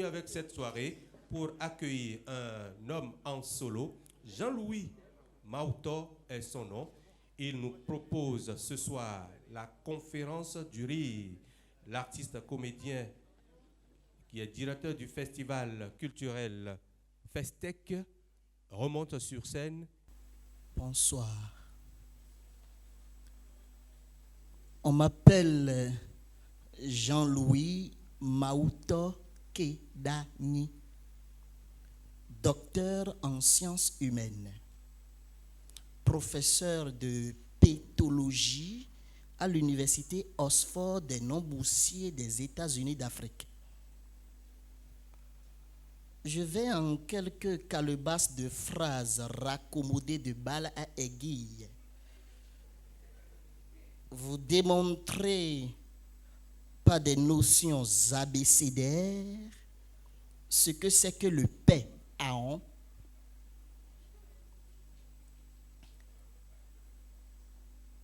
avec cette soirée pour accueillir un homme en solo. Jean-Louis Mauto est son nom. Il nous propose ce soir la conférence du rire. L'artiste comédien qui est directeur du festival culturel Festec remonte sur scène. Bonsoir. On m'appelle Jean-Louis Mauto Kedani, docteur en sciences humaines, professeur de pétologie à l'université Oxford des non-boursiers des États-Unis d'Afrique. Je vais en quelques calebasses de phrases raccommodées de balles à aiguilles vous démontrer par des notions abécédaires ce que c'est que le paix-aon.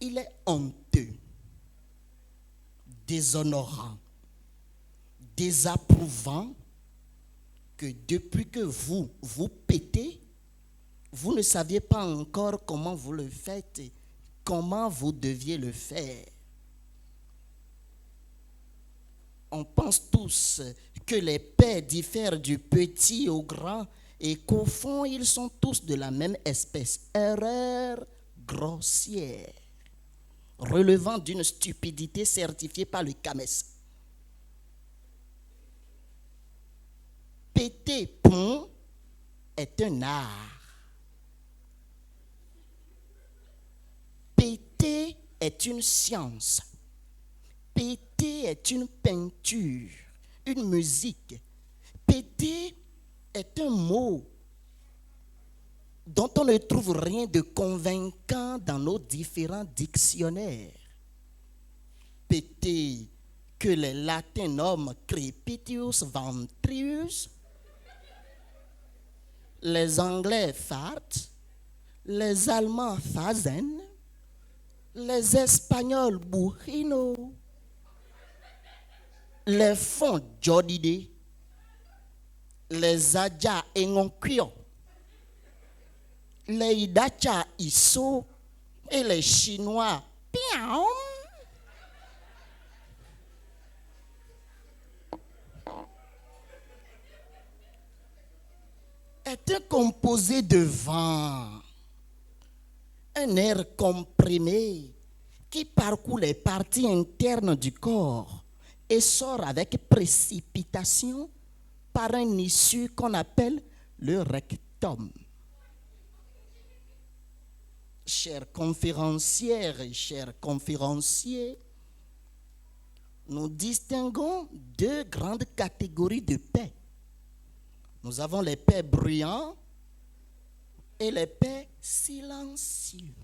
Il est honteux, déshonorant, désapprouvant que depuis que vous pétez, vous ne saviez pas encore comment vous le faites et comment vous deviez le faire. On pense tous que les paix diffèrent du petit au grand et qu'au fond, ils sont tous de la même espèce. Erreur grossière, relevant d'une stupidité certifiée par le CAMES. Péter pont est un art. Péter est une science. Péter est une peinture, une musique. Péter est un mot dont on ne trouve rien de convaincant dans nos différents dictionnaires. Péter, que les latins nomment crepitius ventrius, les anglais fart, les allemands phasen, les espagnols burrino, les fonds jodide, les adja engonquio, les idacha iso et les chinois piaom. Est un composé de vent, un air comprimé qui parcourt les parties internes du corps et sort avec précipitation par un issue qu'on appelle le rectum. Chères conférencières et chers conférenciers, nous distinguons deux grandes catégories de paix. Nous avons les paix bruyants et les paix silencieux.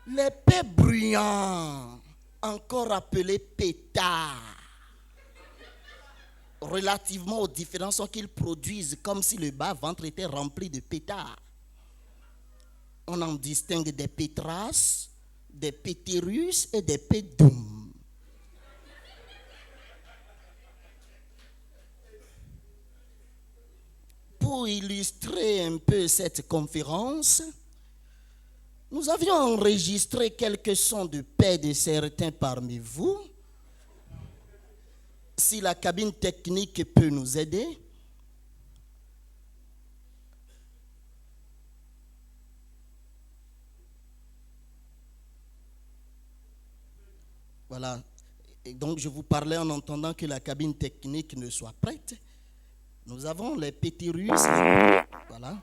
Les paix bruyants, encore appelés pétards, relativement aux différents sons qu'ils produisent, comme si le bas-ventre était rempli de pétards. On en distingue des pétras, des pétérus et des pédums. Pour illustrer un peu cette conférence, nous avions enregistré quelques sons de paix de certains parmi vous. Si la cabine technique peut nous aider. Voilà. Et donc je vous parlais en entendant que la cabine technique ne soit prête. Nous avons les pétérus. Voilà.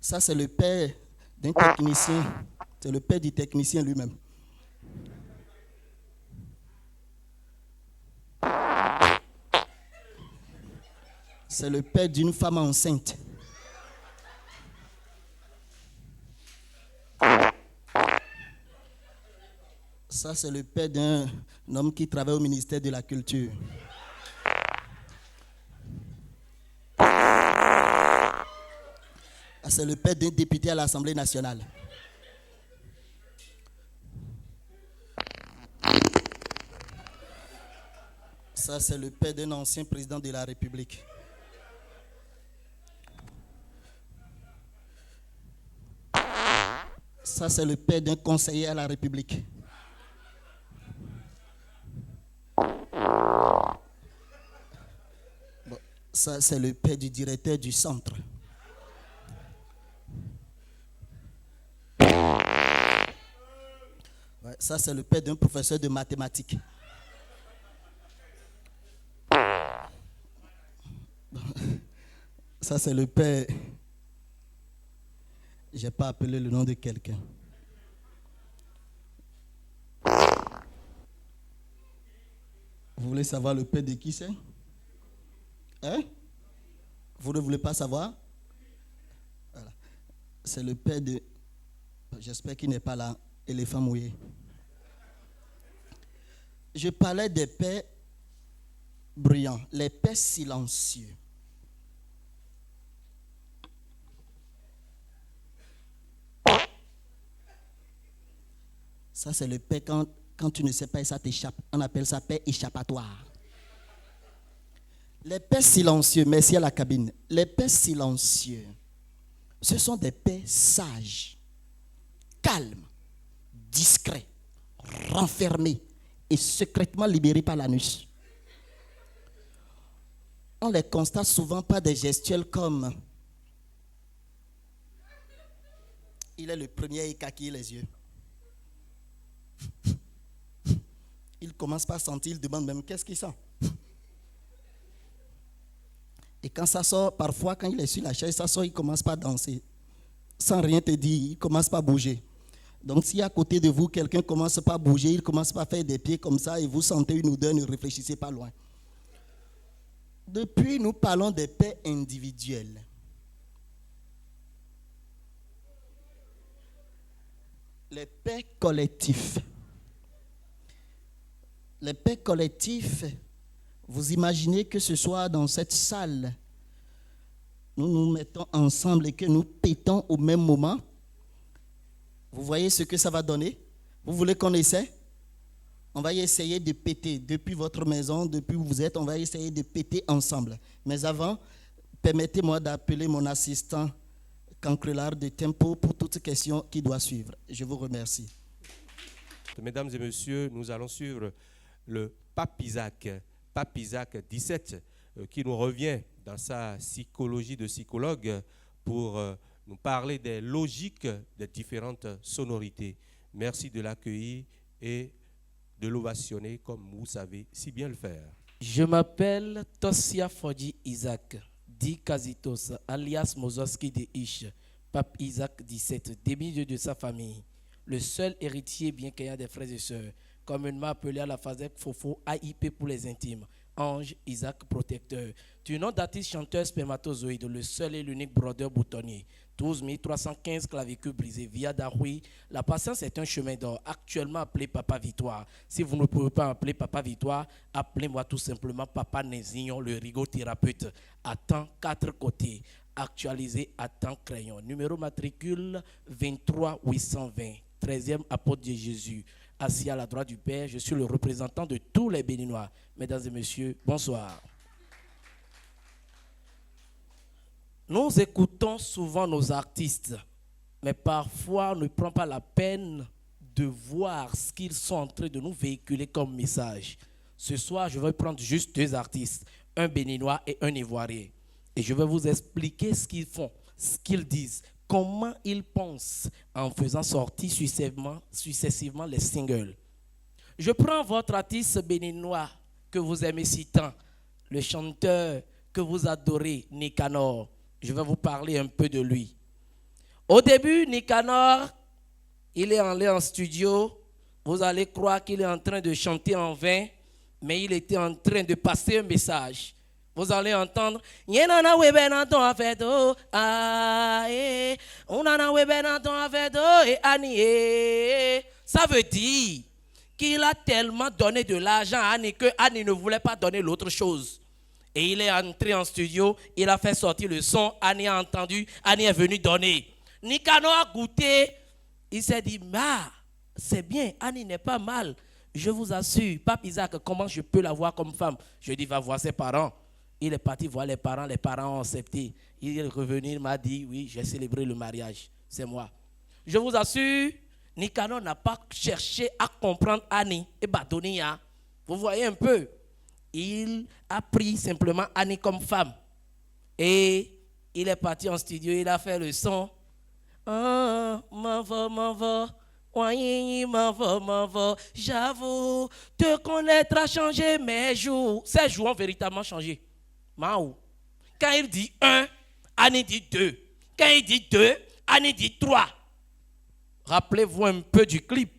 Ça, c'est le père d'un technicien. C'est le père du technicien lui-même. C'est le père d'une femme enceinte. Ça, c'est le père d'un homme qui travaille au ministère de la Culture. C'est le père d'un député à l'Assemblée nationale. Ça, c'est le père d'un ancien président de la République. Ça, c'est le père d'un conseiller à la République. Bon, ça, c'est le père du directeur du centre. Ouais, ça, c'est le père d'un professeur de mathématiques. Ça, c'est le père. Je n'ai pas appelé le nom de quelqu'un. Vous voulez savoir le père de qui c'est? Hein? Vous ne voulez pas savoir? Voilà. C'est le père de... J'espère qu'il n'est pas là. Éléphant mouillé. Je parlais des pères bruyants, les pères silencieux. Ça, c'est le père quand tu ne sais pas et ça t'échappe. On appelle ça père échappatoire. Les pères silencieux, merci à la cabine. Les pères silencieux, ce sont des pères sages, calmes, discrets, renfermés et secrètement libérés par l'anus. On les constate souvent par des gestuels comme il est le premier à écaquiller les yeux. Il commence par sentir, il demande même qu'est-ce qu'il sent. Et quand ça sort, parfois quand il est sur la chaise, ça sort, il commence par danser. Sans rien te dire, il commence par bouger. Donc si à côté de vous, quelqu'un commence par bouger, il commence par faire des pieds comme ça et vous sentez une odeur, ne réfléchissez pas loin. Depuis, nous parlons des pères individuels. Les pères collectifs. Les pères collectifs, vous imaginez que ce soit dans cette salle, nous nous mettons ensemble et que nous pétons au même moment. Vous voyez ce que ça va donner? Vous voulez qu'on essaie? On va essayer de péter depuis votre maison, depuis où vous êtes, on va essayer de péter ensemble. Mais avant, permettez-moi d'appeler mon assistant Cancrelard de Tempo pour toute question qui doit suivre. Je vous remercie. Mesdames et messieurs, nous allons suivre le Pape Isaac 17, qui nous revient dans sa psychologie de psychologue pour nous parler des logiques des différentes sonorités. Merci de l'accueillir et de l'ovationner comme vous savez si bien le faire. Je m'appelle Tosia Fodji Isaac, dit Kazitos, alias Mozoski de Ish, Pape Isaac 17, demi-dieu de sa famille, le seul héritier bien qu'ayant des frères et sœurs, communément appelé à la Fazek Fofo AIP pour les intimes, Ange Isaac protecteur, du nom d'artiste chanteur spermatozoïde, le seul et l'unique brodeur boutonnier, 12 315 clavicules brisées via Daroui. La patience est un chemin d'or, actuellement appelé Papa Victoire. Si vous ne pouvez pas appeler Papa Victoire, appelez-moi tout simplement Papa Nézignon, le rigothérapeute, à temps 4 côtés, actualisé à temps crayon. Numéro matricule 23 820, 13e apôtre de Jésus. Assis à la droite du Père, je suis le représentant de tous les Béninois. Mesdames et messieurs, bonsoir. Nous écoutons souvent nos artistes, mais parfois on ne prend pas la peine de voir ce qu'ils sont en train de nous véhiculer comme message. Ce soir, je vais prendre juste deux artistes, un Béninois et un Ivoirien. Et je vais vous expliquer ce qu'ils font, ce qu'ils disent, comment ils pensent en faisant sortir successivement les singles. Je prends votre artiste béninois que vous aimez si tant, le chanteur que vous adorez, Nicanor. Je vais vous parler un peu de lui. Au début, Nicanor, il est allé en studio. Vous allez croire qu'il est en train de chanter en vain, mais il était en train de passer un message. Vous allez entendre ça veut dire qu'il a tellement donné de l'argent à Annie que Annie ne voulait pas donner l'autre chose. Et il est entré en studio, il a fait sortir le son, Annie a entendu, Annie est venue donner. Nicanor a goûté, il s'est dit, c'est bien, Annie n'est pas mal, Je vous assure, Pape Isaac, comment je peux la voir comme femme? Je dis, va voir ses parents. Il est parti voir les parents ont accepté. Il est revenu, il m'a dit, oui, j'ai célébré le mariage. C'est moi. Je vous assure, Nicanor n'a pas cherché à comprendre Annie et Badonia. Vous voyez un peu. Il a pris simplement Annie comme femme. Et il est parti en studio, il a fait le son. Ah, m'en va. Oui, m'en va. J'avoue, te connaître a changé mes jours. Ces jours ont véritablement changé. Maou. Quand il dit 1, Annie dit 2. Quand il dit 2, Annie dit 3. Rappelez-vous un peu du clip.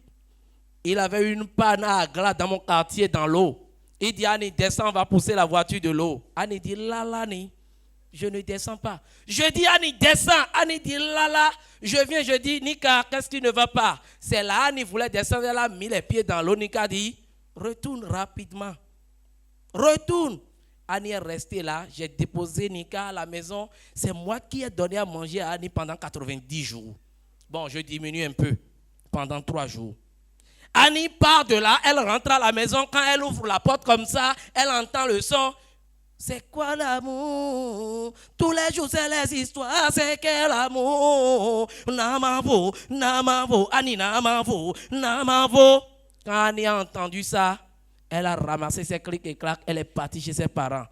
Il avait une panne à glace dans mon quartier dans l'eau. Il dit, Annie, descends, on va pousser la voiture de l'eau. Annie dit, Annie, je ne descends pas. Je dis, Annie, descends. Annie dit, je viens, je dis, Nika, qu'est-ce qui ne va pas? C'est là, Annie voulait descendre, elle a mis les pieds dans l'eau. Nika dit, retourne rapidement. Retourne. Annie est restée là, j'ai déposé Nika à la maison. C'est moi qui ai donné à manger à Annie pendant 90 jours. Bon, je diminue un peu, pendant 3 jours. Annie part de là, elle rentre à la maison. Quand elle ouvre la porte comme ça, elle entend le son. C'est quoi l'amour? Tous les jours, c'est les histoires. C'est quel amour? Namavo, Annie Namavo. Quand Annie a entendu ça, elle a ramassé ses clics et claques. Elle est partie chez ses parents.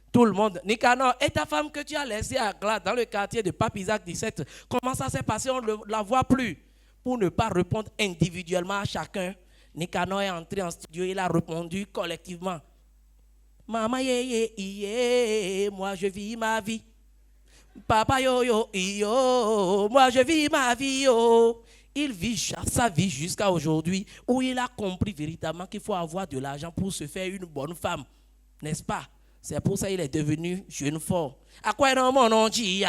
Tout le monde. Nicanor, et ta femme que tu as laissée à glace dans le quartier de Pape Isaac 17, comment ça s'est passé? On ne la voit plus. Pour ne pas répondre individuellement à chacun, Nicanor est entré en studio, il a répondu collectivement. Maman, moi je vis ma vie. Papa, moi je vis ma vie. Il vit sa vie jusqu'à aujourd'hui où il a compris véritablement qu'il faut avoir de l'argent pour se faire une bonne femme. N'est-ce pas? C'est pour ça qu'il est devenu jeune fort. À quoi est mon nom dit?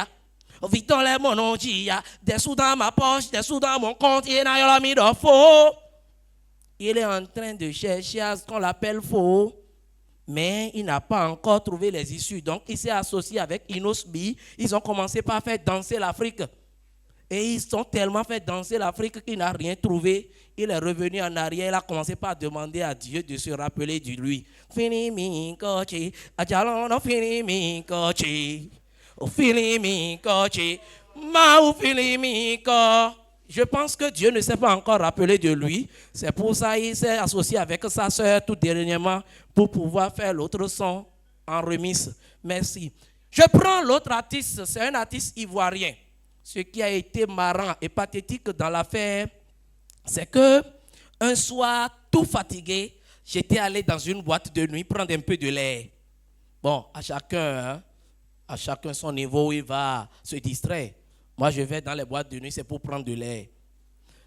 Victor les mon dit, des sous dans ma poche, des sous dans mon compte, il n'a mis de faux. Il est en train de chercher à ce qu'on l'appelle faux, mais il n'a pas encore trouvé les issues. Donc il s'est associé avec Inosbi. Ils ont commencé par faire danser l'Afrique. Et ils ont tellement fait danser l'Afrique qu'il n'a rien trouvé. Il est revenu en arrière, il a commencé par demander à Dieu de se rappeler de lui. Fini mi coche, adjalon fini mi coche. Je pense que Dieu ne s'est pas encore rappelé de lui. C'est pour ça qu'il s'est associé avec sa soeur tout dernièrement pour pouvoir faire l'autre son en remise. Merci. Je prends l'autre artiste, c'est un artiste ivoirien. Ce qui a été marrant et pathétique dans l'affaire, c'est que un soir, tout fatigué, j'étais allé dans une boîte de nuit prendre un peu de lait. Bon, à chacun son niveau, il va se distraire. Moi, je vais dans les boîtes de nuit, c'est pour prendre de l'air.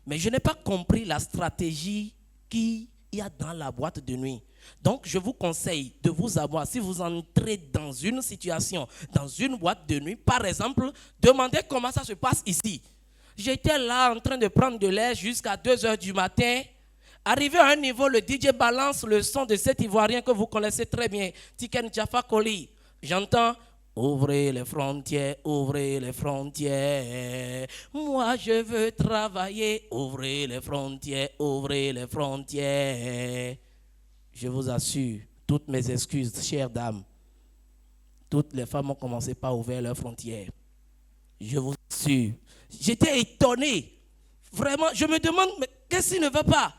Mais je n'ai pas compris la stratégie qu'il y a dans la boîte de nuit. Donc, je vous conseille de vous avoir, si vous entrez dans une situation, dans une boîte de nuit, par exemple, demandez comment ça se passe ici. J'étais là en train de prendre de l'air jusqu'à 2h du matin. Arrivé à un niveau, le DJ balance le son de cet Ivoirien que vous connaissez très bien, Tiken Jaffa Koli. J'entends... Ouvrez les frontières, ouvrez les frontières. Moi je veux travailler. Ouvrez les frontières, ouvrez les frontières. Je vous assure, toutes mes excuses, chères dames. Toutes les femmes ont commencé par ouvrir leurs frontières. Je vous assure. J'étais étonné. Vraiment, je me demande, mais qu'est-ce qui ne va pas?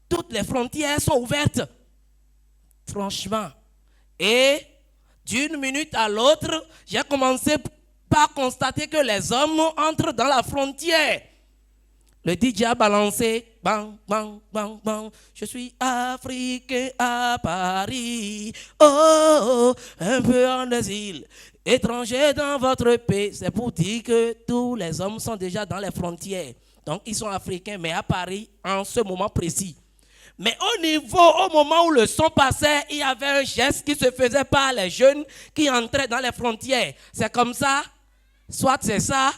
Toutes les frontières sont ouvertes. Franchement. Et... d'une minute à l'autre, j'ai commencé par constater que les hommes entrent dans la frontière. Le DJ a balancé, bang, bang, bang, bang. Je suis africain à Paris. Oh, un peu en exil, étranger dans votre pays. C'est pour dire que tous les hommes sont déjà dans les frontières. Donc, ils sont africains, mais à Paris, en ce moment précis. Mais au moment où le son passait, il y avait un geste qui se faisait par les jeunes qui entraient dans les frontières. C'est comme ça, soit c'est ça,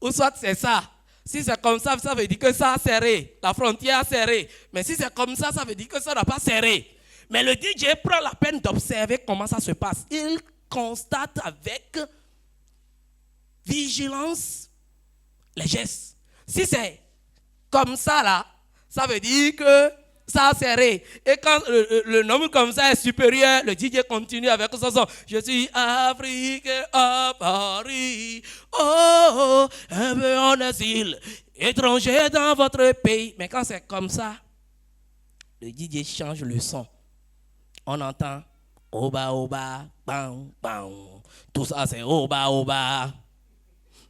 ou soit c'est ça. Si c'est comme ça veut dire que ça a serré, la frontière a serré. Mais si c'est comme ça veut dire que ça n'a pas serré. Mais le DJ prend la peine d'observer comment ça se passe. Il constate avec vigilance les gestes. Si c'est comme ça là, ça veut dire que ça serré. Et quand le nombre comme ça est supérieur, le DJ continue avec son son. Je suis africain à Paris. Oh, un peu en asile, étranger dans votre pays. Mais quand c'est comme ça, le DJ change le son. On entend oba oba, bang bang. Tout ça c'est oba oba.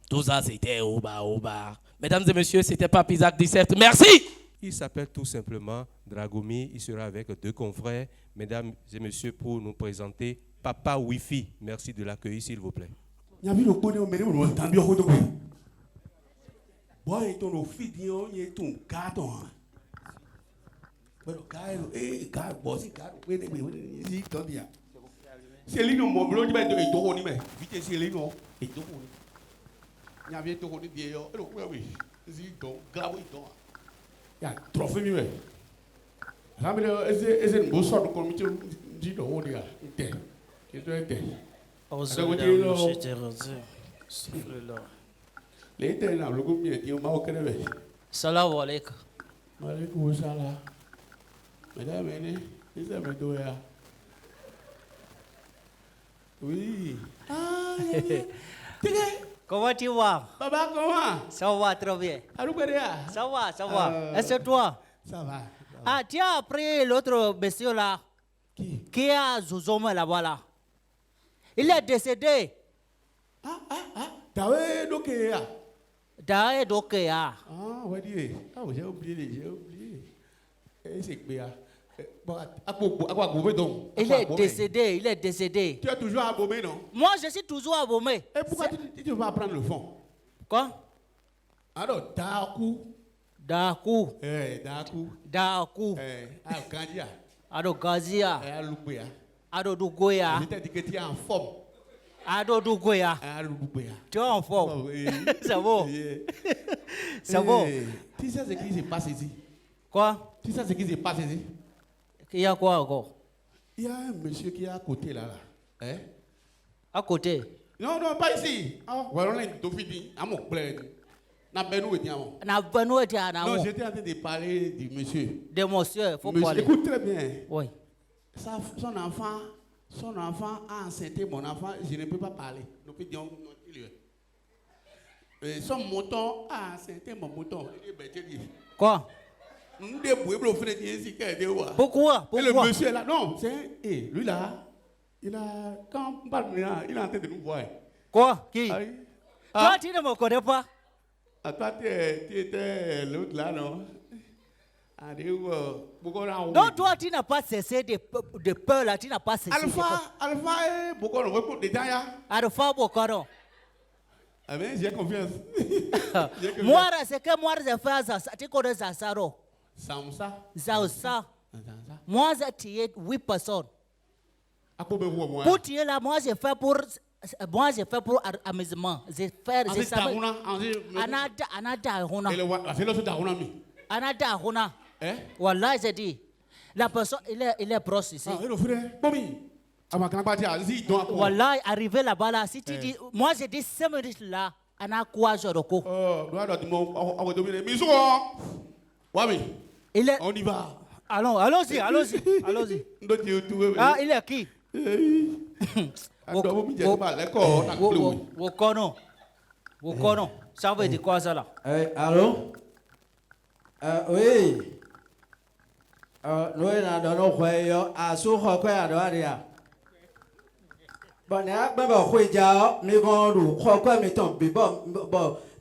Tout ça c'était oba oba. Mesdames et messieurs, c'était Pape Isaac 17. Merci. Il s'appelle tout simplement Dragomi. Il sera avec 2 confrères. Mesdames et messieurs, pour nous présenter Papa Wifi. Merci de l'accueillir, s'il vous plaît. Salam alaikum. Maaleykum salaam. Mesdames et messieurs, oui. Ah, Comment tu vas? Baba, comment? Ça va très bien. Alouberia. Ça va. Est-ce que toi? Ça va. Ah, tu as appris l'autre monsieur là qui a Zouzoma là-bas là. Il est décédé. T'as vu donc D'ailleurs, donc, Ah, ouais, dis. Ah, j'ai oublié. Et c'est bien. il est décédé. Tu es toujours abômé, non? Moi, je suis toujours abômé. Et pourquoi tu ne vas pas prendre le fond? Quoi? Alors, Daku. Daku. Daku. Kandia. Ado Gazia. Alouberia. Ado Dougoya. Je t'ai dit que tu es en forme. Ado Dougoya. Alouberia. Tu es en forme. C'est bon. C'est bon. Tu sais ce qui se passe ici? Quoi? Tu sais ce qui se passe ici? Il y a quoi encore? Il y a un monsieur qui est à côté là. Hein? À côté? Non, pas ici. Voilà, il doit finir. À mon plaît. Non, j'étais en train de parler du monsieur. De monsieur, il faut Monsieur, parler. écoute très bien. Oui. Son enfant a enceinté mon enfant, je ne peux pas parler. Son mouton a enceinté mon mouton. Quoi? Pourquoi? Et le monsieur est là, non, lui là, quand on parle, il est en train de nous voir. Quoi? Qui? Toi, tu ne me connais pas? Toi, tu étais l'autre là, non? Donc, toi, tu n'as pas cessé de peur là, tu n'as pas cessé. Alpha et beaucoup de détails. Alpha Bokoro. Amen, j'ai confiance. Moi, c'est que moi, je fais ça. Tu connais ça, Saro? Ça. Moi, j'ai tué 8 personnes. Pour tuer là, moi, j'ai fait pour amusement. J'ai fait. Anada Hona. Wallah, j'ai dit. La personne, il est proche ici. Wallah, arrivé là-bas là, si tu dis, moi j'ai dit 5 minutes là, on a quoi, je recours. On y va. Allons-y. Ah, il est qui? Wokono. Ça veut dire quoi ça là? Allô? Oui. Nous avons un bon, mais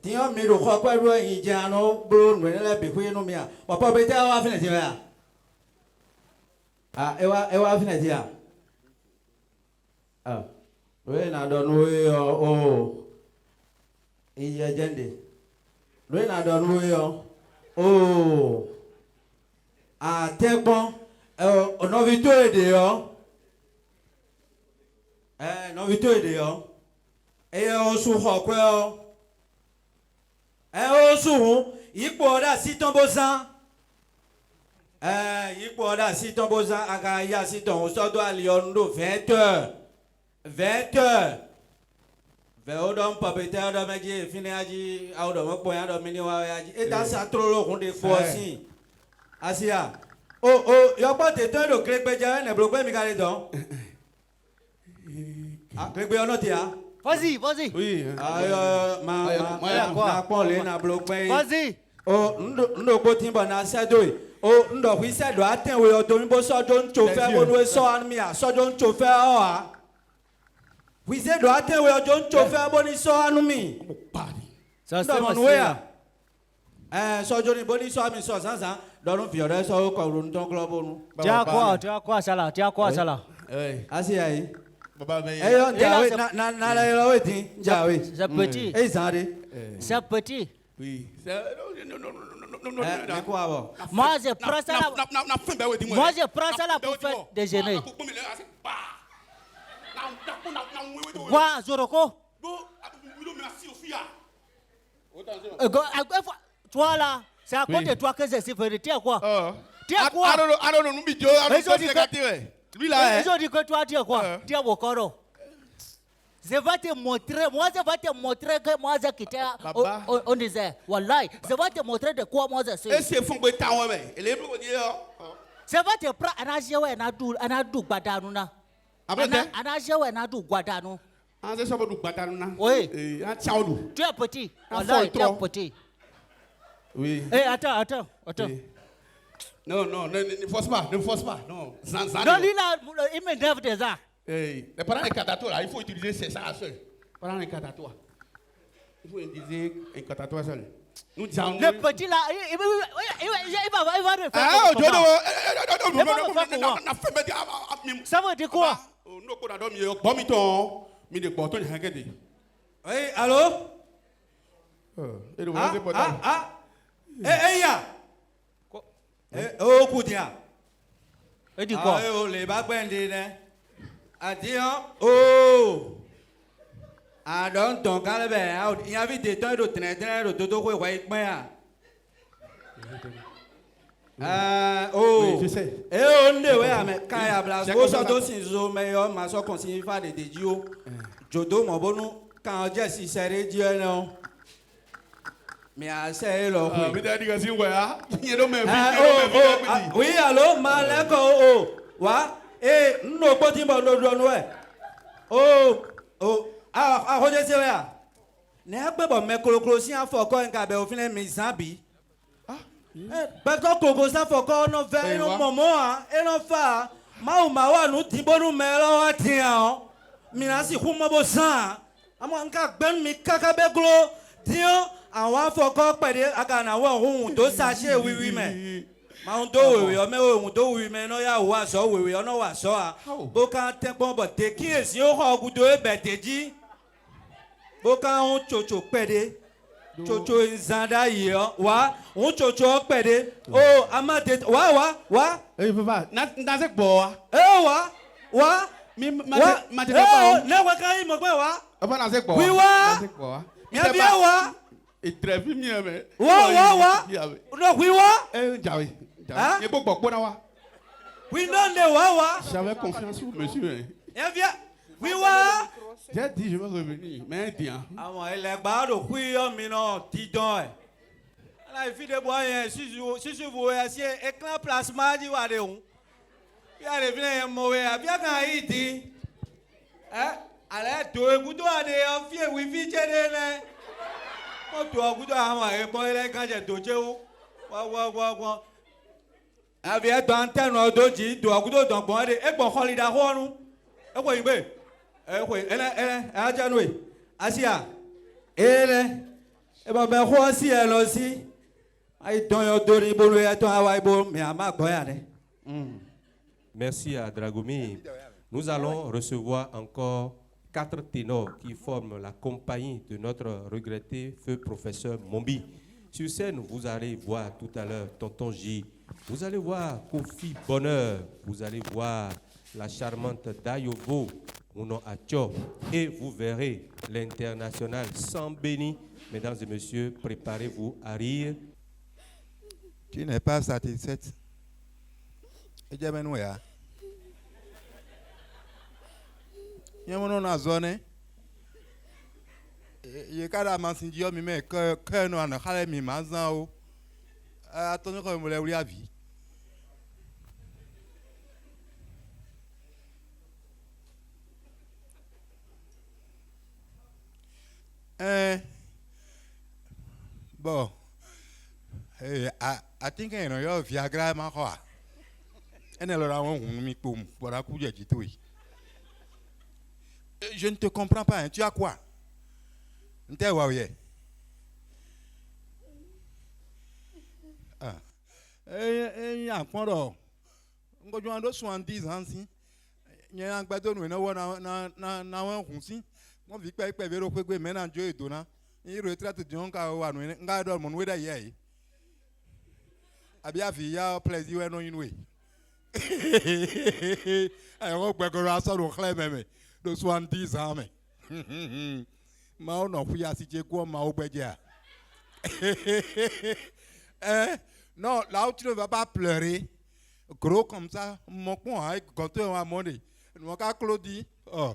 tiens, mais le roi quoi, il y a no bon, mais là, puis nous mia. Papa, bête, on va finir. Ah, elle va finir. Ah, oui, n'a donné oh, il y a gente. Oui, n'a donné oh, ah, t'es bon, on a vu tout dehors. Non, vu tout dehors. Et on s'ouvre quoi? On s'ouvre, il peut avoir si ton besoin. Il peut avoir si ton besoin, il y a si ton besoin doit aller 20 heures. 20 heures. Vers l'homme, papeter, de magie, finir à dire, à l'homme, point de mini, et dans sa trop long, on est aussi. Asia, y'a pas de temps de clé pédia, ne bloque pas mes gars dedans. Ah, clé pédia, non, tiens. Vas-y, vas-y. Oui. Ma pole na bloque. Vas-y. Oh, ndo boti bana sedoi. Oh, ndo wi sedo aten we odon bo so don chofer bo no so an mi a so don chofer o a. Wi sedo aten we odon chofer bo ni so anu mi. Ça Ndo mo we a. So joni bo ni so mi so sansan don fi ore so ko run ton club onu. Tu as quoi ça là? Tu as quoi ça là? Asi ai. Baba me. Yo jawe na la yo wetin jawe. C'est petit. Zande. C'est petit. Oui. Non. Mais quoi bon? Moi je prends ça là. Moi je prends ça là pour faire déjeuner. Quoi, Zoroko? Toi là, c'est à cause de toi que je suis venu. Tu as quoi? Tu as quoi? I don't know. Lui là. Ils ont dit que toi tu as quoi? Tu as Bokoro. Je vais te montrer, moi je vais te montrer que moi j'ai quitté on disait, wallahi, je vais te montrer de quoi moi je suis. Et c'est fond de temps ouais. Elle est pour dire. Je vais te prendre anajou badanuna. Anajou anadu guadanu. Ah, c'est ça pour nous battre là. Oui. Ciao. Tu es petit. Wallahi, tu es petit. Oui. Eh, attends. Non, ne force pas. Non, non, lui là, il m'énerve déjà. Les parents des catatoires, là, il faut utiliser c'est ça seul. Parents des catatoires. Il faut utiliser un catatoire seul. Nous disons. Le petit là, il va refaire. Ah, ça veut dire quoi? Oui, allô? Ya. Oh, Koudia. Il dit quoi? Oh, les baguettes, Adieu. Oh. I don't talk about it. Il y avait des temps de train de dodo quoi ouais moi. Oh. Je sais. Eh on est ouais mais quand ya blas go so do sin zo meilleur ma so continue faire des dédio. Jodo mo bonu quand je si serré Dieu non. Mais à c'est là oui. Mais t'as dit que c'est ouais ah. Il est même. Oui, allô, maleko oh. Wa eh no boti bo no do no e. Oh. Ah, Roger Seria. Ne agbe bo me kolokolo si afoko nka be ofin mi zambi. Parce que Coco ça foko no ve no momo a, e no fa. Ma o ma wa nu ti bonu me lo wa ti an. Mi na si hu mo bo san. Amo nka gbe mi kaka be glo. Ti o àwọn afọkọ pẹ̀lú agànàwọ̀ ohun tó ṣàṣe wíwí mẹ́ máa ń tó wèwè ọmọ ohun tó wíwí mẹ́ náà yà wò aṣọ wèwè ọ̀nà wà sọ à bó ká tẹ́gbọ́n bọ̀ tẹ́ kíyèsí ó hàn ọ̀gùdó ẹ̀bẹ̀ tẹ́jí bó ká ń tsòtsò pẹ̀lẹ́ tsòtsò ìzàndá yìí ọ wá ń tsòtsò pẹ̀lẹ́ ó amáde wá. Eh papa, n'a se gbọ́ wa. Wá. Mi ma te gbọ́. Lẹ́wọ̀n ká yín mọ̀ pé wá. Papa n'a se gbọ́. Oui wá. Yà bí ẹ wá. Et très bien mais. Wá. Non oui wá. Jawe. Il faut beaucoup na wa. Oui non ne wá. J'avais confiance sur monsieur. Yà bien. Oui wá. J'ai dit je vais revenir mais tiens. Àwọn ẹlẹgbàá ló kú iyọ̀ mi náà dídán ẹ̀. Aláìfíde bọ́ yẹn ṣíṣubú ẹ̀ ṣe éclat plasma jíwá de òun. Bí a lè fi lè mọ̀ wẹ̀ àbí àkàn yìí dín. Alẹ́ tó egúdó àdé ọ̀fí èwì fi jẹ́dé lẹ́. Wọ́n tó ọ̀gúdó àwọn ẹ̀gbọ́n ẹlẹ́gànjẹ̀ tó jẹ́ wó. Wọ́n. Àbí ẹ̀tọ́ àǹtẹ̀nù ọdún jì tó ọ̀gúdó dọ̀gbọ́n ẹ̀dẹ̀ ẹ̀gbọ́n kọ́lídà họ́nu. Ẹ̀kọ́ yìí gbé. Ajanwe Asia ele e ba be ho si e lo si ai don yo dori bolu ya to awai bo mi ama goya ne. Merci à Dragomir. Nous allons recevoir encore 4 ténors qui forment la compagnie de notre regretté feu professeur Mombi. Sur scène, vous allez voir tout à l'heure Tonton J. Vous allez voir Kofi Bonheur. Vous allez voir la charmante Dayovo. Et vous verrez l'international sans béni. Mesdames et messieurs, préparez-vous à rire. Tu n'es pas satisfaite. Et j'ai besoin de il y a une zone. Il y a un mansindio, mais que nous avons un mazao. Attendez que vous voulez la vie. Bon. I think I know your Viagra, ma quoi. And alors, je ne te comprends pas. Hein. Tu as quoi? Ah. Il y a un point d'or. On va jouer 70 ans. Il y a un bateau, nous avons un conseil. On vit pas avec le fait que maintenant Dieu est donnant. Il retraite de gens qui ont un mon weda yai. Abia via plaisir non inoué. Alors on peut ça au clair même de 70 ans mais. Ma on a fouillé si tu quoi ma obédia. Non, là où tu ne vas pas pleurer, gros comme ça, mon point, quand tu as monnaie, mon cas Claudie, oh.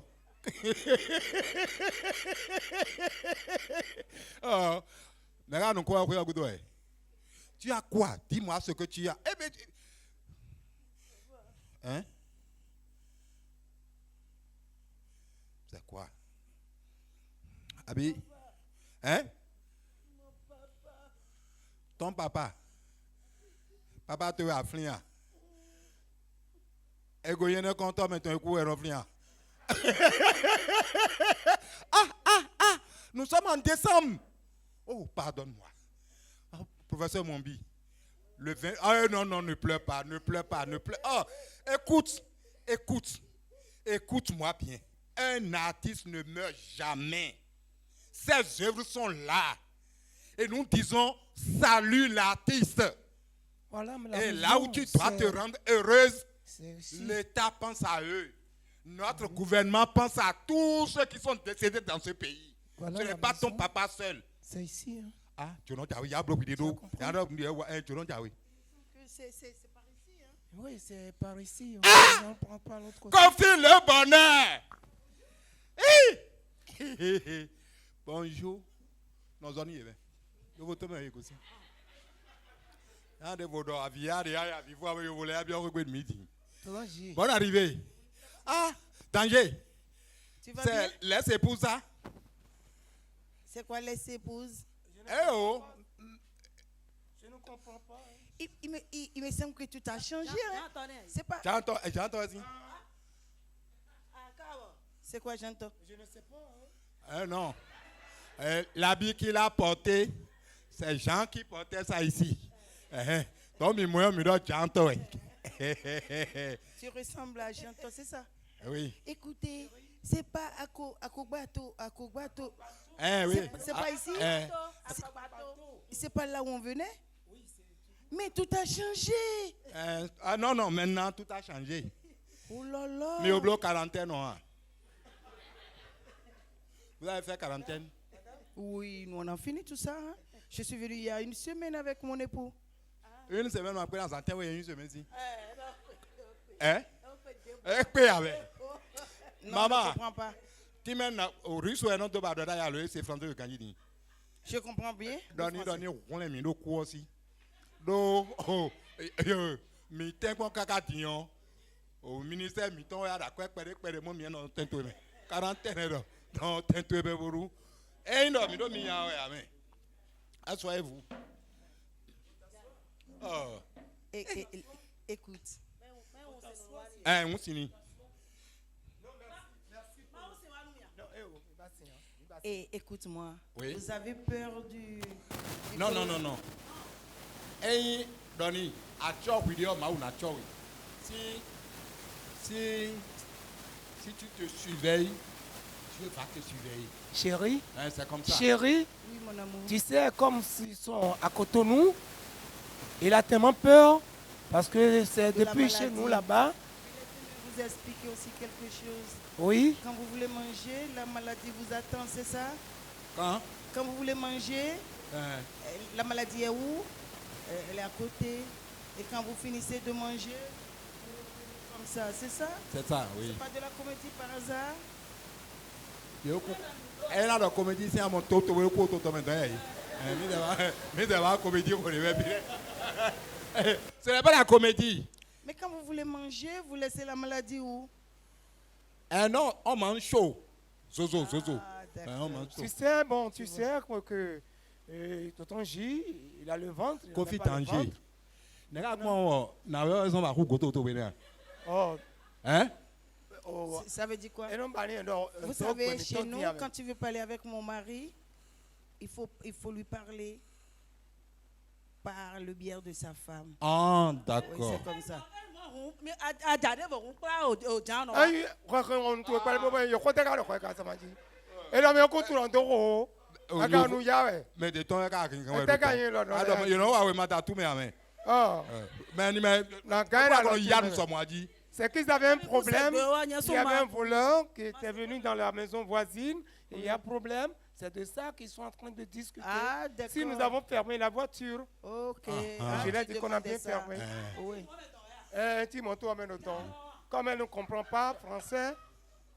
Oh, regarde quoi, tu as quoi? Dis-moi ce que tu as. Eh bien, hein? C'est quoi? Abi? Hein? Ton papa. Papa te a flian. Ego yene content mais ton coup est reflian. Nous sommes en décembre. Oh, pardonne-moi. Oh, professeur Mombi. Le 20. Ah non, ne pleure pas, ne pleure pas, ne pleure. Oh, écoute-moi bien. Un artiste ne meurt jamais. Ses œuvres sont là. Et nous disons, salut l'artiste. Voilà, et là où tu dois te rendre heureuse, l'État pense à eux. Notre gouvernement pense à tous ceux qui sont décédés dans ce pays. Voilà, ce n'est pas ton papa seul. C'est ici. Hein. Ah, tu n'as pas il y a bloqué des dos. Il y a tu n'as pas c'est par ici. Hein. Oui, c'est par ici. Ah! On prend pas l'autre côté. Confie le bonheur. Bonjour. Nous en y est. Nous votons avec aussi. Bonne arrivée. Ah, danger. Tu vas bien? Les épouses, ça. C'est quoi les épouses? Eh oh. Je ne comprends pas. Hein. Il me semble que tu t'as changé. Hein? C'est pas. J'entends aussi. C'est quoi j'entends? Je ne sais pas. Hein. Non. L'habit qu'il a porté, c'est Jean qui portait ça ici. Donc, moi, je dois j'entends. Tu ressembles à Janto, c'est ça? Oui. Écoutez, c'est pas à Kogbato. Oui. C'est pas ici? C'est pas là où on venait? Mais tout a changé. Non, maintenant tout a changé. Oh là là. Mais au bloc quarantaine, non. Vous avez fait quarantaine? Oui, nous on a fini tout ça. Hein? Je suis venu il y a une semaine avec mon époux. Une semaine après, dans un temps, oui, une semaine ici. Maman, je ne comprends pas. Tu mènes au russe ou un autre badada, c'est français de Kandidi. Je comprends bien. Donne, on les mis au cours aussi. Donc, mais t'es quoi cacatillon au ministère, miton, il y a d'accord, père, moi, bien dans tento, quarantaine, dans tento, beurou. Et non, mais non, mais asseyez-vous. Oh. Écoute. On s'y Et écoute-moi. Oui. Vous avez peur du Non. Et Donny, à Tchok, vidéo, ma Tchok. Si tu te surveilles, Dieu va te surveiller. Chérie, c'est comme ça. Chérie, oui, mon amour. Tu sais, comme s'ils sont à Cotonou, il a tellement peur parce que c'est depuis chez nous là-bas. Je vais vous expliquer aussi quelque chose. Oui. Quand vous voulez manger, la maladie vous attend, c'est ça? Quand vous voulez manger, la maladie est où? Elle est à côté. Et quand vous finissez de manger, comme ça, c'est ça? C'est ça, oui. C'est pas de la comédie par hasard? Elle a la comédie, c'est à mon toto, mais la comédie, ce n'est pas la comédie. Mais quand vous voulez manger, vous laissez la maladie où? Non, on mange chaud. Zozo. Ah, tu sais que Et Tonton J, il a le ventre. Kofi Tanger. Oh. Hein? Ça veut dire quoi? Et non, Vous savez, chez nous, quand tu veux parler avec mon mari, il faut lui parler par le biais de sa femme. Ah, Oui, d'accord. c'est comme ça. Mais de ton you know how we matter to me, amen. C'est qu'ils avaient un problème. Il y avait un voleur qui était venu dans la maison voisine et il y a un problème. C'est de ça qu'ils sont en train de discuter. Ah, si nous avons fermé la voiture, ok. Je l'ai dit qu'on a bien fermé. Oui. Comme elle ne comprend pas français,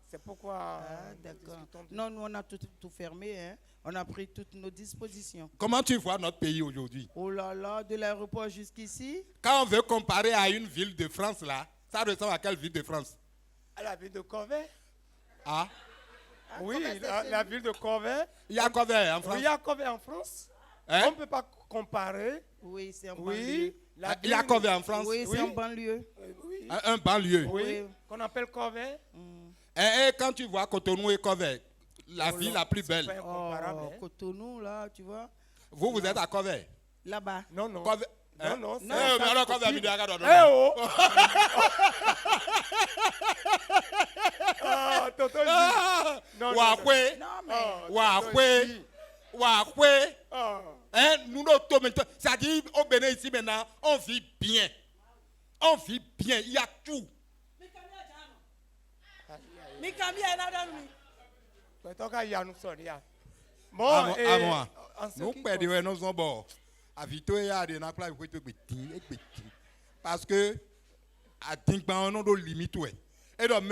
c'est pourquoi. Ah, d'accord. Non, nous on a tout fermé. Hein. On a pris toutes nos dispositions. Comment tu vois notre pays aujourd'hui? Oh là là, de l'aéroport jusqu'ici. Quand on veut comparer à une ville de France là, ça ressemble à quelle ville de France? À la ville de Corvée. Ah? Oui, la ville de Corvée. Il y a Corvée en France? Oui, il y a Corvée en France. Hein? On ne peut pas comparer. Oui, c'est un banlieue. Il y a Corvée en France? Oui, c'est un banlieue. Oui. Un banlieue? Oui, qu'on appelle Corvée. Et quand tu vois Cotonou et Corvée, la ville la plus belle. Cotonou, là, tu vois. Vous êtes à Corvée? Là-bas. Non, non. Corvée. Non, non, mais alors Corvée à Midouaga. Tonton nous c'est-à-dire au Bénin ici maintenant, on vit bien. On vit bien, il y a tout. Bon, à moi. Nous perdons nos ombres. Parce que à Tinkban on a des limites. Et donc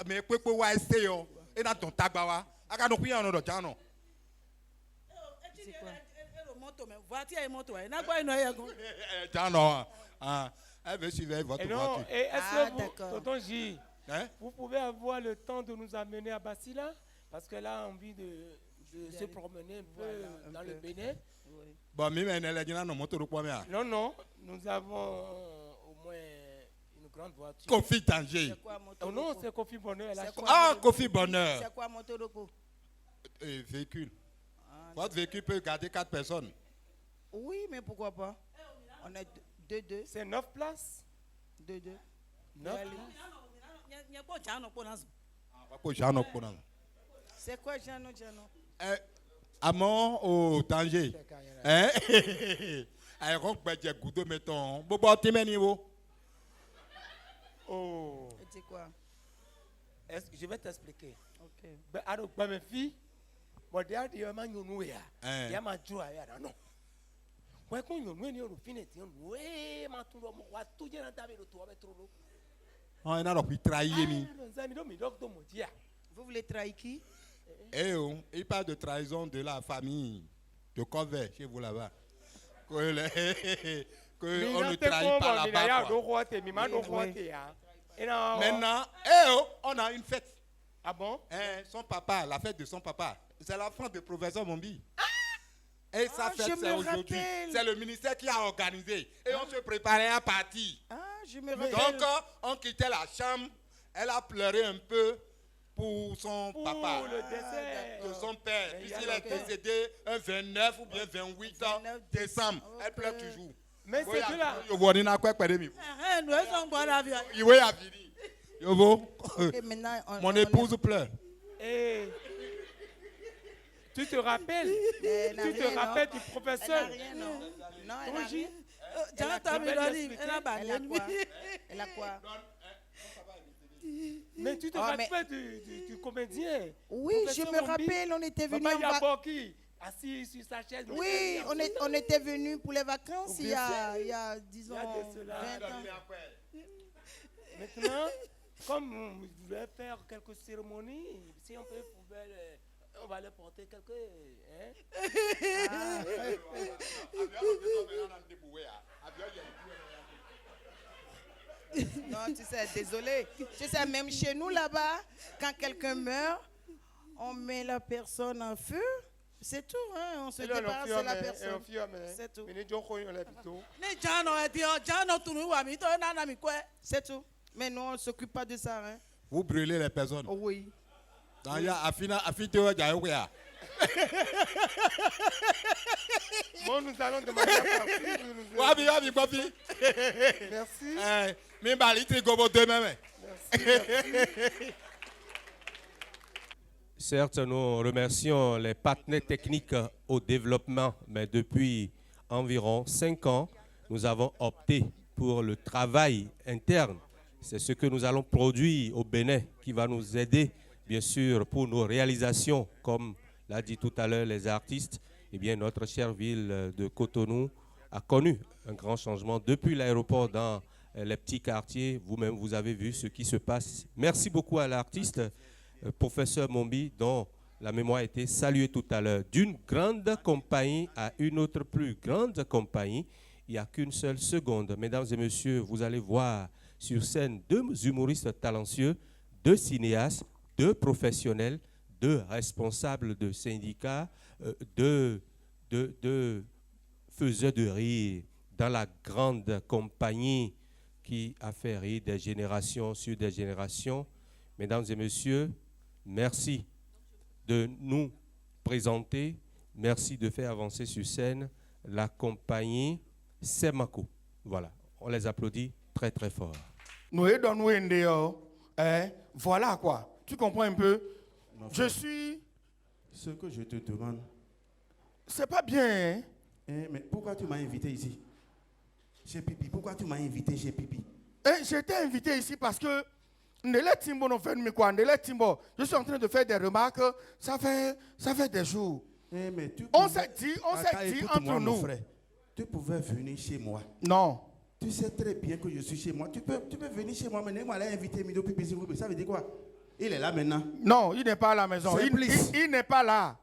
mais quoi quoi essayer et dans ton tabac à quand nous on a dans elle veut suivre votre voiture. Et est-ce que vous, Tonton J, vous pouvez avoir le temps de nous amener à Basila? Parce qu'elle a envie de se promener un peu dans le Bénin. Bon, non, non, nous avons au moins une grande voiture. Kofi Tanger. Oh non, c'est Kofi Bonheur. Ah, Kofi Bonheur. C'est quoi Motoroko? Véhicule. Votre véhicule peut garder 4 personnes. Oui, mais pourquoi pas? On est 2-2. C'est 9 places. 2-2. 9 C'est quoi Jano? Amon au Tanger. Hein? Oh. C'est quoi? Je vais t'expliquer. Ok. Alors, mes filles, bon, il y a des gens qui ont dit, il y a ma joie, non. Ouais, quand on est au fin de temps, ouais, ma tout tout est dans ta vie, tout va trop. On a donc trahi. Vous voulez trahir qui? Eh oh, il parle de trahison de la famille de Corvée chez vous là-bas. Que on ne trahit pas là-bas. Maintenant, eh oh, on a une fête. Ah bon? Son papa, la fête de son papa, c'est la fête de professeur Mombi. Et sa fête, c'est aujourd'hui. C'est le ministère qui a organisé. Et on se préparait à partir. Ah, je me rappelle. Donc, on quittait la chambre. Elle a pleuré un peu pour son papa. Le décès. De son père. Puisqu'il est décédé un 29 ou bien 28 décembre. Elle pleure toujours. Mais c'est que là. Mon épouse pleure. Tu te rappelles? Tu te rappelles du professeur? Non, elle a quoi? Mais tu te rappelles du comédien? Oui, je me rappelle, on était venu assis sur sa chaise. Oui, on était venu pour les vacances il y a disons 20 ans. Maintenant, comme on voulait faire quelques cérémonies, si on peut on va leur porter quelques. Non, tu sais, désolé. Tu sais, même chez nous là-bas, quand quelqu'un meurt, on met la personne en feu C'est tout, hein? On se débarrasse de la personne. C'est tout. C'est tout. Mais nous, on ne s'occupe pas de ça. Hein? Vous brûlez les personnes. Oh, oui. Il y a Bon, nous allons demander à Papi. Merci. Certes, nous remercions les partenaires techniques au développement, mais depuis environ 5 ans, nous avons opté pour le travail interne. C'est ce que nous allons produire au Bénin qui va nous aider, bien sûr, pour nos réalisations, comme l'a dit tout à l'heure les artistes. Eh bien, notre chère ville de Cotonou a connu un grand changement depuis l'aéroport dans les petits quartiers. Vous-même, vous avez vu ce qui se passe. Merci beaucoup à l'artiste, professeur Mombi, dont la mémoire a été saluée tout à l'heure. D'une grande compagnie à une autre plus grande compagnie, il n'y a qu'une seule seconde. Mesdames et messieurs, vous allez voir sur scène 2 humoristes talentueux, 2 cinéastes, 2 professionnels, 2 responsables de syndicats, 2 faiseurs de rire dans la grande compagnie qui a fait rire des générations sur des générations. Mesdames et messieurs, merci de nous présenter, merci de faire avancer sur scène la compagnie Semako. Voilà, on les applaudit très très fort. Voilà quoi, tu comprends un peu? Je suis... Ce que je te demande... C'est pas bien, hein? Mais pourquoi tu m'as invité ici? Chez Pipi, pourquoi tu m'as invité chez Pipi? J'étais invité ici parce que je suis en train de faire des remarques, ça fait des jours. Mais on s'est dit entre nous. Frère, tu pouvais venir chez moi. Non. Tu sais très bien que je suis chez moi. Tu peux venir chez moi, mais moi, invité Mido Pipi, s'il vous plaît. Ça veut dire quoi? Il est là maintenant. Non, il n'est pas à la maison. Il n'est pas là.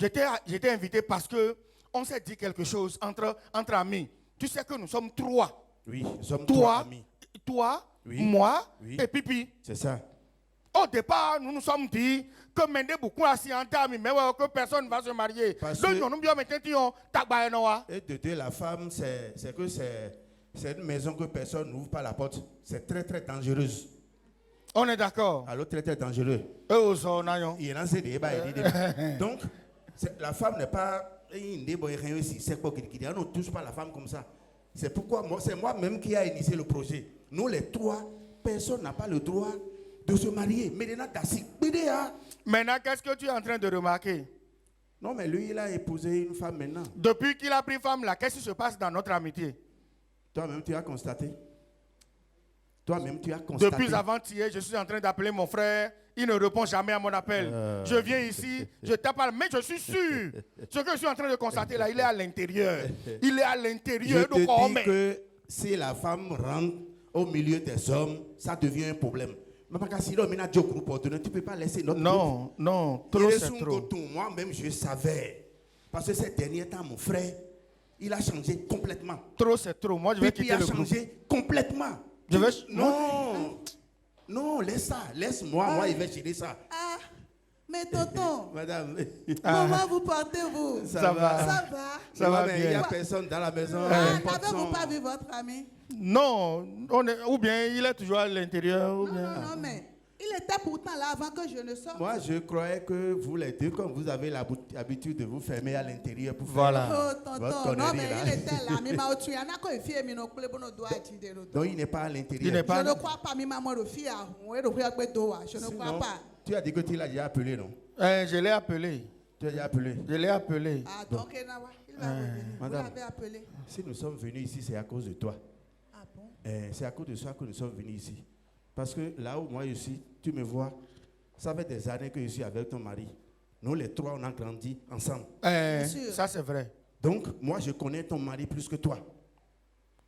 J'étais invité parce que on s'est dit quelque chose entre amis. Tu sais que nous sommes 3. Oui, nous sommes 3 amis. Toi, oui, moi, oui, et Pipi. C'est ça. Au départ, nous nous sommes dit que Mende beaucoup assis en table, mais que personne ne va se marier. Et de deux, la femme, c'est une maison que personne n'ouvre pas la porte. C'est très très dangereuse. On est d'accord. Alors très très dangereux. Il est lancé des débats. Donc, la femme n'est pas... On ne touche pas la femme comme ça. C'est pourquoi c'est moi-même qui a initié le projet. Nous les 3, personne n'a pas le droit de se marier. Maintenant, qu'est-ce que tu es en train de remarquer? Non, mais lui, il a épousé une femme maintenant. Depuis qu'il a pris femme là, qu'est-ce qui se passe dans notre amitié? Toi-même, tu as constaté. Toi-même, tu as constaté. Depuis avant-hier, je suis en train d'appeler mon frère. Il ne répond jamais à mon appel. Je viens ici, je t'appelle, mais je suis sûr. Ce que je suis en train de constater là, il est à l'intérieur. Il est à l'intérieur. Je te dis que si la femme rentre au milieu des hommes, ça devient un problème. Mais parce que si l'homme est tu ne peux pas laisser notre groupe. Non, trop c'est trop. Moi-même, je savais. Parce que ces derniers temps, mon frère, il a changé complètement. Trop c'est trop. Moi, je vais quitter le groupe. Il a changé complètement. Non, laisse ça. Laisse-moi. Moi, il va gérer ça. Ah, mais tonton. Madame. Comment vous portez-vous? Ça va. Ça va bien. Il n'y a personne dans la maison. N'avez-vous pas vu votre ami? Non. Ou bien il est toujours à l'intérieur. Non, mais il était pourtant là avant que je ne sorte. Moi, je croyais que vous les deux, comme vous avez l'habitude de vous fermer à l'intérieur pour faire votre connerie. Non, mais il était là. Donc, il n'est pas à l'intérieur. Je ne crois pas. Je ne crois pas. Tu as dit que tu l'as déjà appelé, non? Je l'ai appelé. Tu as déjà appelé? Je l'ai appelé. Ah, donc, il va revenir. Madame, vous l'avez appelé. Si nous sommes venus ici, c'est à cause de toi. Ah bon? C'est à cause de ça que nous sommes venus ici. Parce que là où moi je suis, tu me vois, ça fait des années que je suis avec ton mari. Nous les 3, on a grandi ensemble. Ça c'est vrai. Donc, moi je connais ton mari plus que toi.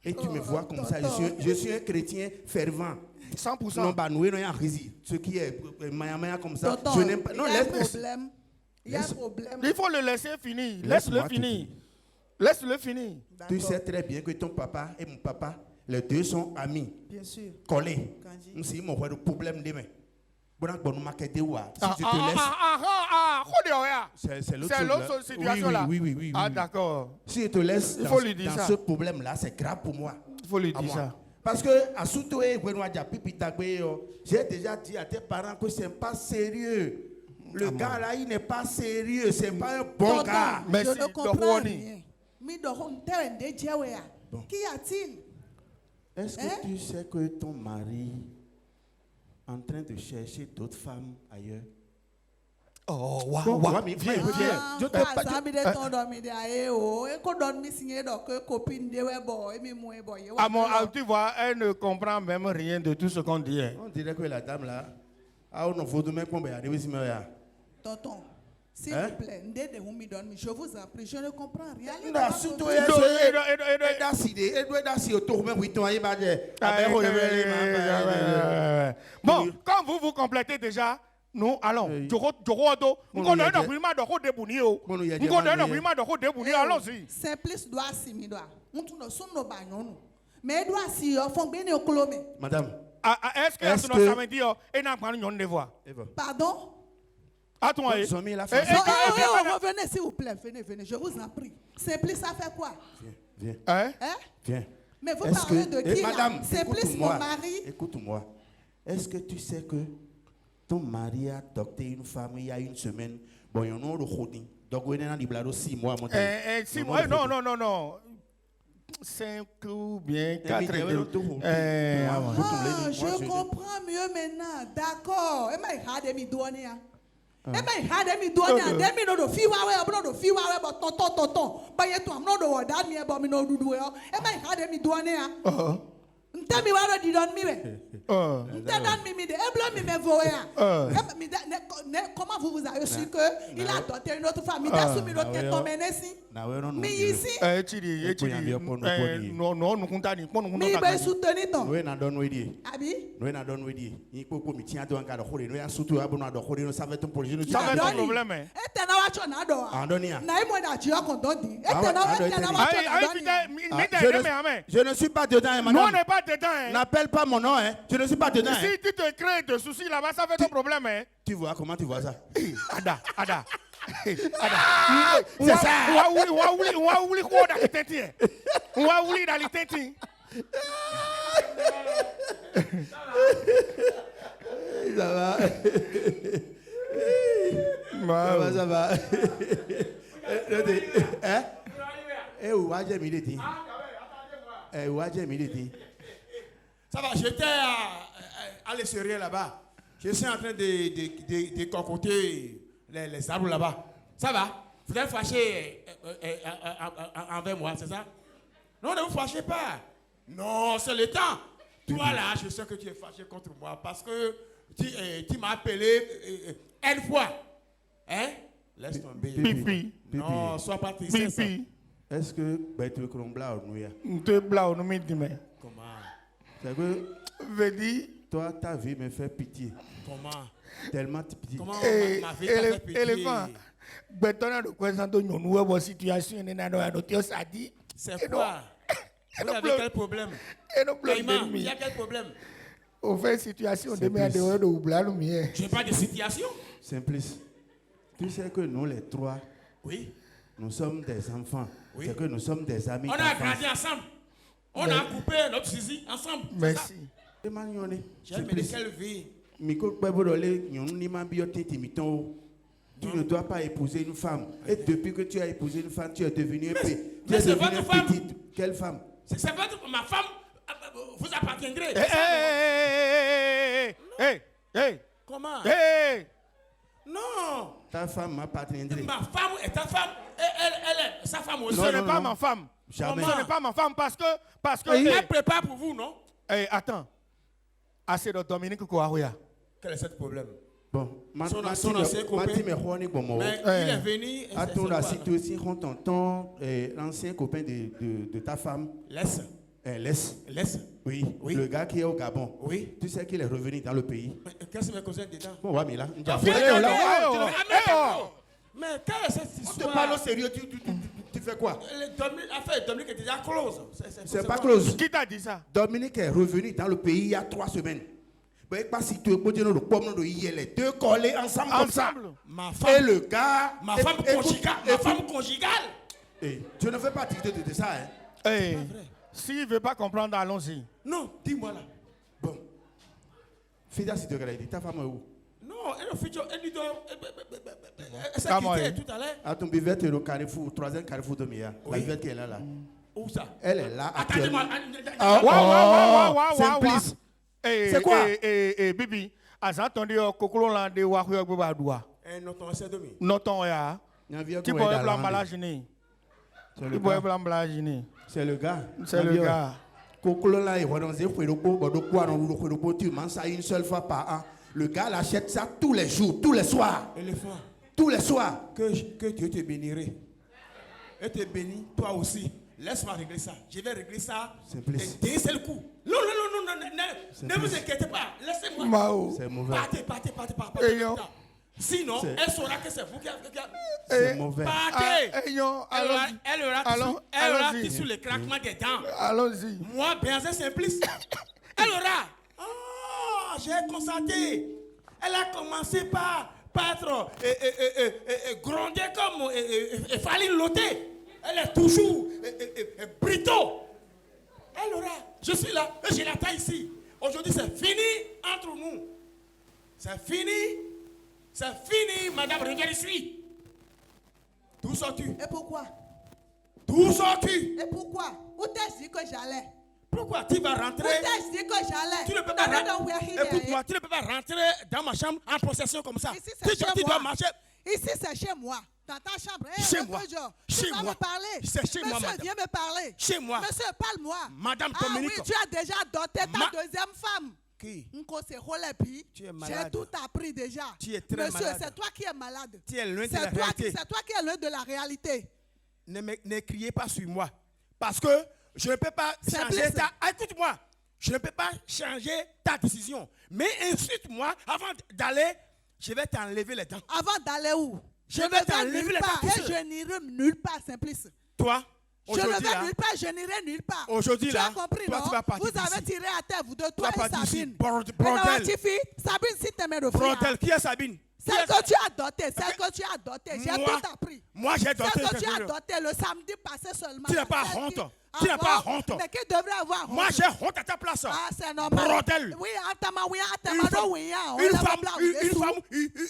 Et tu me vois comme ça. Je suis un chrétien fervent. 100%. Non, bah, nous, ce qui est maya comme ça. Tonton, je n'aime pas. Non, il y a un problème. Il y a un problème. Il faut le laisser finir. Laisse-le finir. Laisse-le finir. Tu sais très bien que ton papa et mon papa, les deux sont amis. Bien sûr. Collés. Si mon problème demain. Si je te laisse. C'est l'autre situation là. Oui. Ah, d'accord. Si je te laisse Il faut lui dire dans ça. ce problème-là, c'est grave pour moi. Il faut lui dire ça. Parce que, j'ai déjà dit à tes parents que ce n'est pas sérieux. Le gars là, il n'est pas sérieux. Ce n'est pas un bon gars. Je ne comprends rien. Qu'y a-t-il? Est-ce que tu sais que ton mari est en train de chercher d'autres femmes ailleurs? Oh, waouh. Viens. Je te tu vois, elle ne comprend même rien de tout ce qu'on dit. On dirait que la dame là, tonton, s'il vous plaît, je vous en prie, je ne comprends rien. Bon, quand vous complétez déjà, nous allons. Allons-y. Simplice doit assimiler. Mais doit si font bien au colomé. Madame. Est-ce que samedi et n'a pas une voix? Pardon? Attends, revenez s'il vous plaît, venez, je vous en prie. Simplice, ça fait quoi? Viens. Viens. Mais vous parlez de qui madame, Simplice, mon mari. Écoute-moi. Est-ce que tu sais que ton mari a adopté une femme il y a une semaine? Bon, il y a un autre donc, on est dans 6 mois. 6 mois, non. 5 ou bien 4. Je comprends mieux maintenant. D'accord. Comment vous avez su qu'il a adopté une autre famille? Mais ici, je ne suis pas dedans, madame. Nous, on n'est pas dedans. N'appelle pas mon nom, hein. Je ne suis pas dedans. Si tu te crées de soucis là-bas, ça fait ton problème, hein. Tu vois, comment tu vois ça? Ada. C'est ça. On va oublier quoi dans les têtes. On va oublier dans les têtes. Ça va. Hein? Eh, où a-t-il mis les dés? Ça va, j'étais à l'extérieur là-bas. Je suis en train de concocter les arbres là-bas. Ça va? Vous êtes fâché envers moi, c'est ça? Non, ne vous fâchez pas. Non, c'est le temps. Toi là, je sais que tu es fâché contre moi parce que tu m'as appelé une fois. Hein? Laisse tomber. Pipi. Non, sois pas triste. Est-ce que tu veux qu'on blague ou non? Tu blagues, nous me dis. Comment? C'est que toi, ta vie me fait pitié. Comment? Tellement pitié. Comment ma vie t'a fait pitié? Éléphant. C'est quoi? Vous avez quel problème? Il y a quel problème? Au fait, situation de merde de oublard. Je n'ai pas de situation. Simplice. Tu sais que nous les trois, oui, nous sommes des enfants. Oui. C'est que nous sommes des amis. On a grandi ensemble. On a coupé notre zizi ensemble. Merci. J'ai mais de quelle vie? Tu ne dois pas épouser une femme. Et depuis que tu as épousé une femme, tu es devenu un petit. Mais c'est votre femme. Quelle femme? C'est votre ma femme. Vous appartiendrez. Hey. Comment? Hey. Non. Ta femme m'appartiendrait. Ma femme est ta femme. Elle est sa femme aussi. Ce n'est pas ma femme. Jamais. Ce n'est pas ma femme parce que elle prépare pour vous, non? Attends. Assez de Dominique Kouaouya. Quel est ce problème? Bon, son ancien copain. Mais il est venu. À ton situation, on t'entend l'ancien copain de ta femme. Laisse. Laisse. Oui. Le gars qui est au Gabon. Oui. Tu sais qu'il est revenu dans le pays. Qu'est-ce que mes cousins dedans? Bon, ouais, mais là. Mais quelle est cette histoire? On te parle au sérieux, tu fais quoi? Dominique est déjà close. C'est pas close. Qui t'a dit ça? Dominique est revenu dans le pays il y a 3 semaines. Pas si tu es les deux collés ensemble comme ça. Ma femme, et le gars. Ma femme conjugale. Tu ne fais pas activité de ça, hein? S'il ne veut pas comprendre, allons-y. Non, dis-moi là. Bon. Fida, si tu regardes, ta femme est où? Non, elle s'est quittée tout à l'heure. À ton buvette est au carrefour, 3e carrefour de Mia. La buvette qui est là. Où ça? Elle est là. Attendez-moi. Simplice. C'est quoi? Bibi, attendez, Kokolo là de Wahua Bobadoua. Noton, c'est demi. Noton, ya. Tu peux blanc malaginer. C'est le gars. C'est le gars. Kokolo là, il va dans un tu manges ça une seule fois par an. Le gars l'achète ça tous les jours, tous les soirs. Éléphant. Tous les soirs. Que Dieu te bénirait. Et te bénit, toi aussi. Laisse-moi régler ça. Je vais régler ça. D'un seul coup. Non. Ne vous inquiétez pas. Laissez-moi. C'est mauvais. Partez. Sinon, elle saura que c'est vous qui avez. C'est mauvais. Partez. Elle aura qui sur le craquement des dents. Allons-y. Moi, Béazin Simplice. Elle aura. Oh, j'ai constaté. Elle a commencé par être grondée comme Faline Loté. Elle est toujours brito. Elle aura. Je suis là et je l'attends ici. Aujourd'hui, c'est fini entre nous. C'est fini. C'est fini, madame. Regarde ici. D'où sors-tu? Et pourquoi? D'où sors-tu? Et pourquoi? Où t'as dit que j'allais? Pourquoi tu vas rentrer? Où t'as dit que j'allais? Tu ne peux pas rentrer. Écoute-moi, tu ne peux pas rentrer dans ma chambre en possession comme ça. Ici, c'est chez moi. Dois marcher. Ici, c'est chez moi. Dans ta chambre. Chez moi. Tu vas me parler. C'est chez moi, madame. Monsieur, viens me parler. Chez moi. Monsieur, parle-moi. Madame Dominique. Ah oui, tu as déjà doté ta deuxième femme. Qui? Tu es malade. J'ai tout appris déjà. Tu es très malade. Monsieur, c'est toi qui es malade. Tu es loin de la réalité. C'est toi qui es loin de la réalité. Ne criez pas sur moi. Parce que je ne peux pas changer ta... Écoute-moi. Je ne peux pas changer ta décision. Mais insulte-moi avant d'aller. Je vais t'enlever les dents. Avant d'aller où? Je vais t'enlever les dents. Et je n'irai nulle part, Simplice. Toi? Je ne vais nulle part, je n'irai nulle part. Aujourd'hui, là, tu as compris, toi, non? tu vas partir Vous avez tiré à terre, vous deux, toi et Sabine. Bordel. Sabine, si t'aimes le Bordel, qui est Sabine? Celle que tu as dotée, j'ai tout appris. Moi, j'ai doté. Celle que tu as dotée le samedi passé seulement. Tu n'as pas honte. Tu n'as pas honte. Mais qui devrait avoir honte? Moi, j'ai honte à ta place. Ah, c'est normal. Bordel. Oui, une femme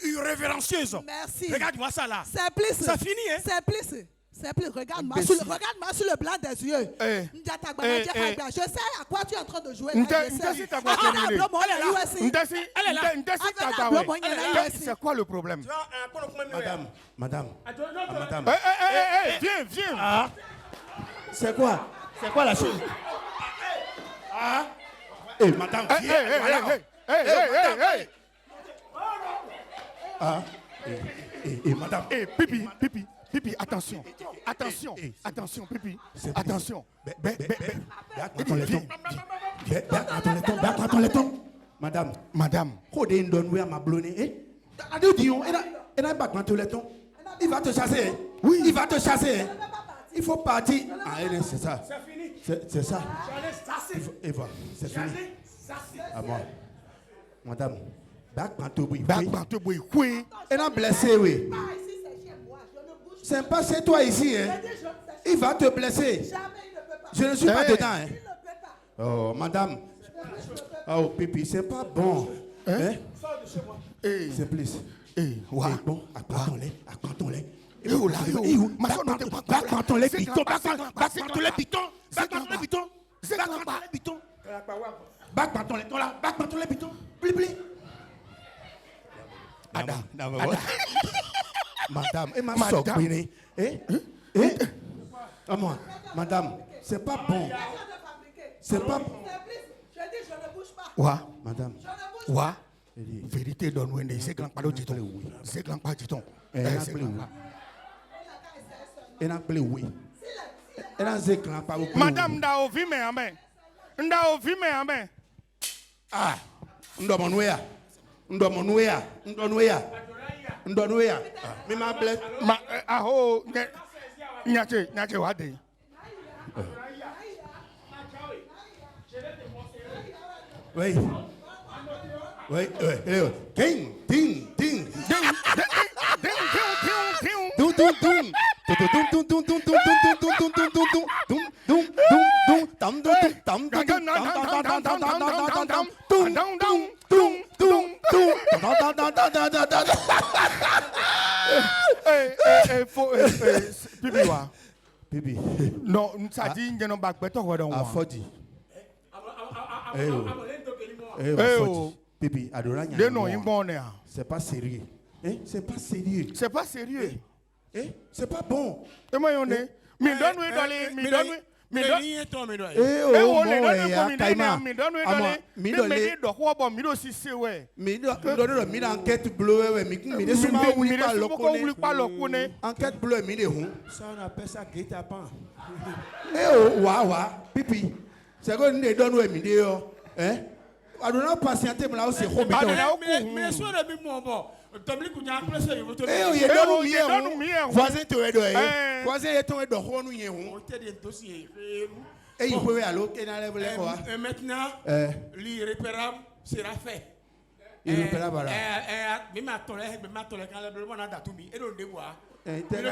irrévérencieuse. Merci. Regarde-moi ça là. Simplice. C'est fini, hein? Simplice, regarde-moi sur le blanc des yeux. Je sais à quoi tu es en train de jouer. C'est quoi le problème? Madame. Viens. C'est quoi la chose? Madame, madame. Pipi, attention, Pipi, attention. Madame. Il va te chasser. Oui, il va te chasser. Il faut partir. C'est ça. C'est fini. C'est ça. Et voilà, c'est fini. À moi. Madame. Elle a blessé, oui. C'est pas chez toi ici, hein. Il va te blesser. Je ne suis pas dedans, hein. Oh, madame. Oh, Pipi, c'est pas bon. Hein? C'est plus. Bon, accrontons-les. Madame, madame, c'est pas bon. C'est pas bon. Je dis, je ne bouge pas. Ouais. Madame. Ouais. Vérité donne c'est grand pas de ton. C'est grand pas de ton. Elle a appelé oui. Elle a dit grand pas. Madame Daovi mais amen. Ah, Ndomonouya. Mais ma blesse. Aho, nyache wade. Oui. Oui, oui. Ding, ding, ding. Dum, dum, dum. Bibi. Non, ça dit que nous back better quoi donc. Afodi. Bibi, adora nya. De non, il bon là. C'est pas sérieux. C'est pas sérieux. C'est pas sérieux. C'est pas bon. Et moi on est. Me donne dans les me donne me donne. Enquête bleue, enquête bleue, ça on appelle ça guet-apens. Pipi, c'est quoi nous donne ouais midi hein? Alors patienter là aussi mais sur le bon voisin te voisin est tombé dans nous et il peut aller et maintenant l'irréparable sera fait. Irréparable.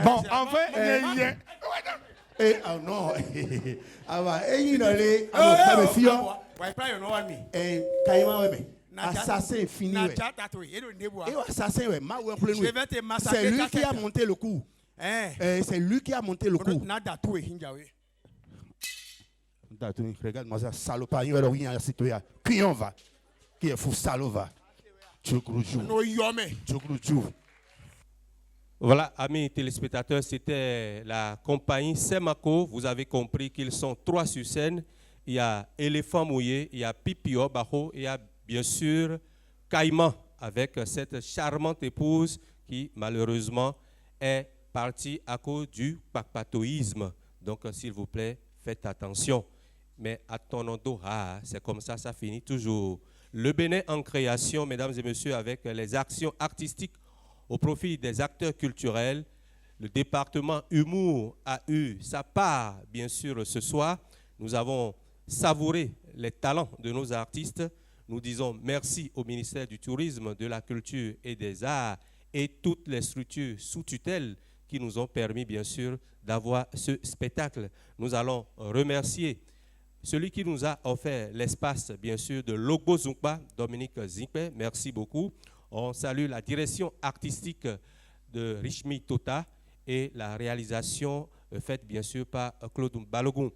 Bon, enfin, non. Assassin fini. C'est lui qui a monté le coup. C'est lui qui a monté le coup. Regarde-moi ça, salopard. Qui on va? Qui est fou, salova? Voilà, amis téléspectateurs, c'était la compagnie Semako. Vous avez compris qu'ils sont 3 sur scène. Il y a Éléphant Mouillé, il y a Pipio Baho, il y a bien sûr Caïman avec cette charmante épouse qui malheureusement est partie à cause du pakpatoïsme. Donc s'il vous plaît, faites attention. Mais attendons, c'est comme ça, ça finit toujours. Le Bénin en création, mesdames et messieurs, avec les actions artistiques au profit des acteurs culturels. Le département humour a eu sa part, bien sûr, ce soir. Nous avons savouré les talents de nos artistes. Nous disons merci au ministère du Tourisme, de la Culture et des Arts et toutes les structures sous tutelle qui nous ont permis, bien sûr, d'avoir ce spectacle. Nous allons remercier celui qui nous a offert l'espace, bien sûr, de Logo Zumba, Dominique Zimpe. Merci beaucoup. On salue la direction artistique de Richmi Tota et la réalisation faite, bien sûr, par Claude Balogun.